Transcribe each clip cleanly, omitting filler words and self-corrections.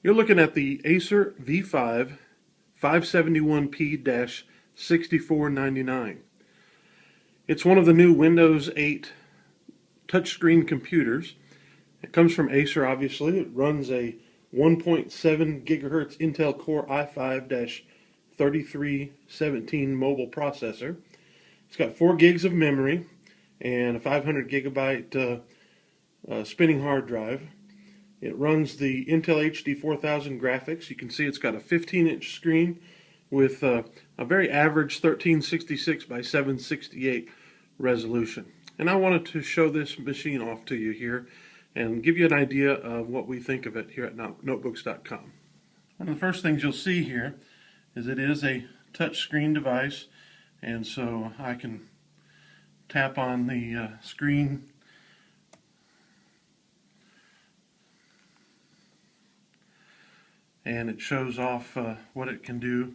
You're looking at the Acer V5-571P-6499. It's one of the new Windows 8 touchscreen computers. It comes from Acer, obviously. It runs a 1.7 gigahertz Intel Core i5-3317 mobile processor. It's got 4 gigs of memory and a 500 gigabyte spinning hard drive. It runs the Intel HD 4000 graphics. You can see it's got a 15-inch screen with a very average 1366 by 768 resolution. And I wanted to show this machine off to you here and give you an idea of what we think of it here at notebooks.com. One of the first things you'll see here is it is a touch screen device, and so I can tap on the screen and it shows off what it can do.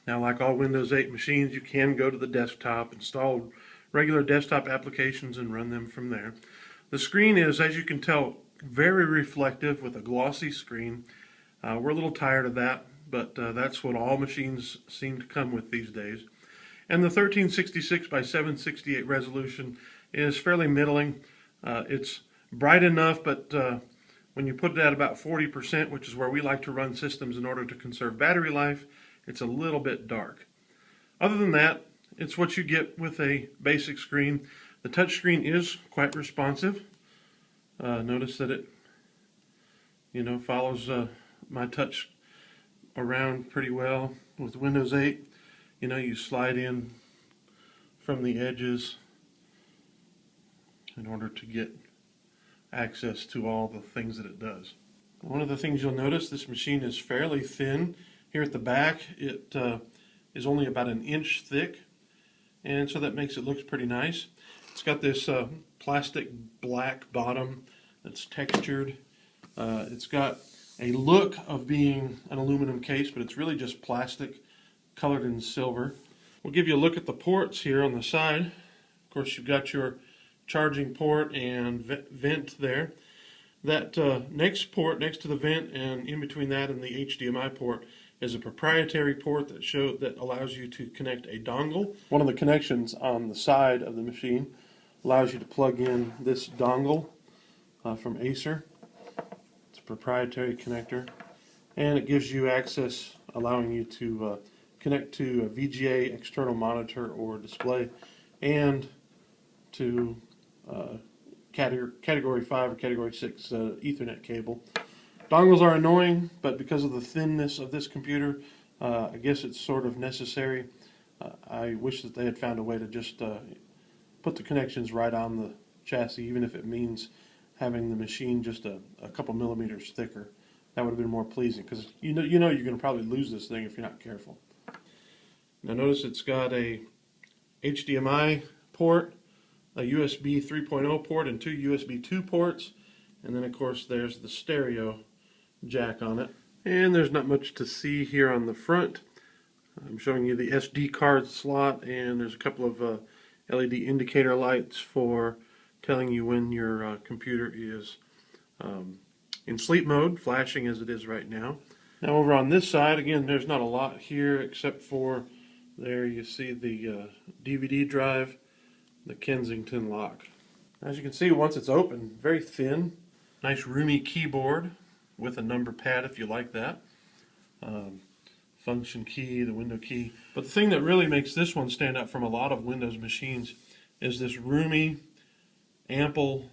Now, like all Windows 8 machines, you can go to the desktop, install regular desktop applications and run them from there. The screen is, as you can tell, very reflective with a glossy screen. We're a little tired of that, but that's what all machines seem to come with these days. And the 1366 by 768 resolution is fairly middling. It's bright enough, but when you put it at about 40%, which is where we like to run systems in order to conserve battery life, it's a little bit dark. Other than that, it's what you get with a basic screen. The touch screen is quite responsive. Notice that it, follows my touch around pretty well. With Windows 8, you slide in from the edges in order to get access to all the things that it does. One of the things you'll notice, this machine is fairly thin. Here at the back, it is only about an inch thick, and so that makes it look pretty nice. It's got this plastic black bottom that's textured. It's got a look of being an aluminum case, but it's really just plastic colored in silver. We'll give you a look at the ports here on the side. Of course, you've got your charging port and vent there. That next port next to the vent and in between that and the HDMI port is a proprietary port that allows you to connect a dongle. One of the connections on the side of the machine allows you to plug in this dongle from Acer. It's a proprietary connector, and it gives you access, allowing you to connect to a VGA external monitor or display, and to Category 5 or Category 6 Ethernet cable. Dongles are annoying, but because of the thinness of this computer, I guess it's sort of necessary. I wish that they had found a way to just put the connections right on the chassis, even if it means having the machine just a couple millimeters thicker. That would have been more pleasing, because you know you're going to probably lose this thing if you're not careful. Now notice it's got a HDMI port, a USB 3.0 port, and 2 USB 2 ports, and then of course there's the stereo jack on it. And there's not much to see here on the front. I'm showing you the SD card slot, and there's a couple of LED indicator lights for telling you when your computer is in sleep mode, flashing as it is right now. Now over on this side, again, there's not a lot here except for there you see the DVD drive, the Kensington lock. As you can see, once it's open, very thin, nice roomy keyboard with a number pad if you like that. Function key, the window key. But the thing that really makes this one stand out from a lot of Windows machines is this roomy, ample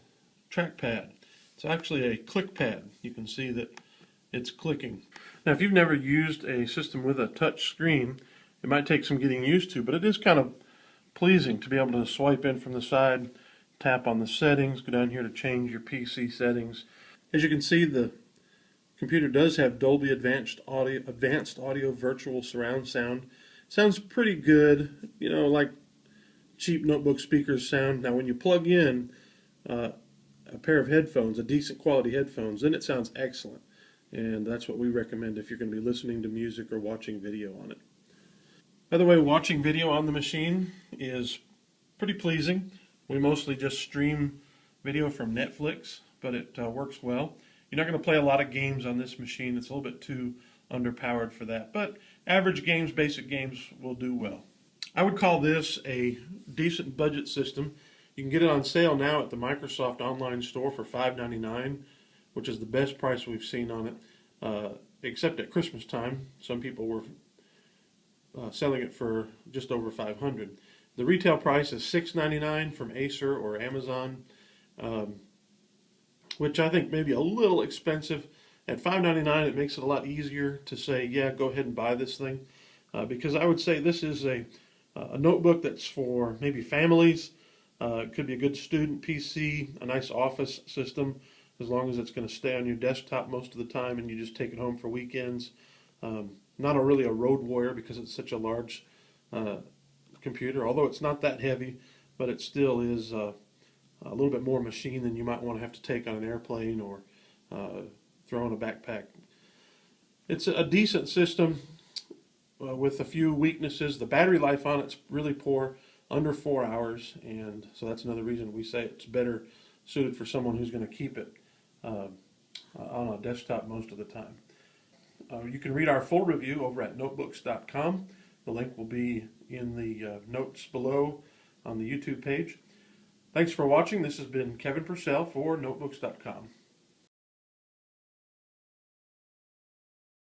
trackpad. It's actually a click pad. You can see that it's clicking. Now, if you've never used a system with a touch screen, it might take some getting used to, but it is kind of pleasing to be able to swipe in from the side, tap on the settings, go down here to change your PC settings. As you can see, the computer does have Dolby Advanced Audio Virtual Surround Sound. Sounds pretty good, like cheap notebook speakers sound. Now when you plug in a pair of headphones, a decent quality headphones, then it sounds excellent. And that's what we recommend if you're going to be listening to music or watching video on it. By the way, watching video on the machine is pretty pleasing. We mostly just stream video from Netflix, but it works well. You're not going to play a lot of games on this machine. It's a little bit too underpowered for that. But average games, basic games will do well. I would call this a decent budget system. You can get it on sale now at the Microsoft online store for $5.99, which is the best price we've seen on it, except at Christmas time. Some people were selling it for just over $500. The retail price is $6.99 from Acer or Amazon, which I think may be a little expensive. At $5.99, it makes it a lot easier to say, yeah, go ahead and buy this thing, because I would say this is a notebook that's for maybe families. It could be a good student PC, a nice office system, as long as it's going to stay on your desktop most of the time and you just take it home for weekends. Not really a road warrior because it's such a large computer, although it's not that heavy, but it still is a little bit more machine than you might want to have to take on an airplane or throw in a backpack. It's a decent system with a few weaknesses. The battery life on it's really poor, under 4 hours, and so that's another reason we say it's better suited for someone who's going to keep it on a desktop most of the time. You can read our full review over at notebooks.com. The link will be in the notes below on the YouTube page. Thanks for watching. This has been Kevin Purcell for notebooks.com.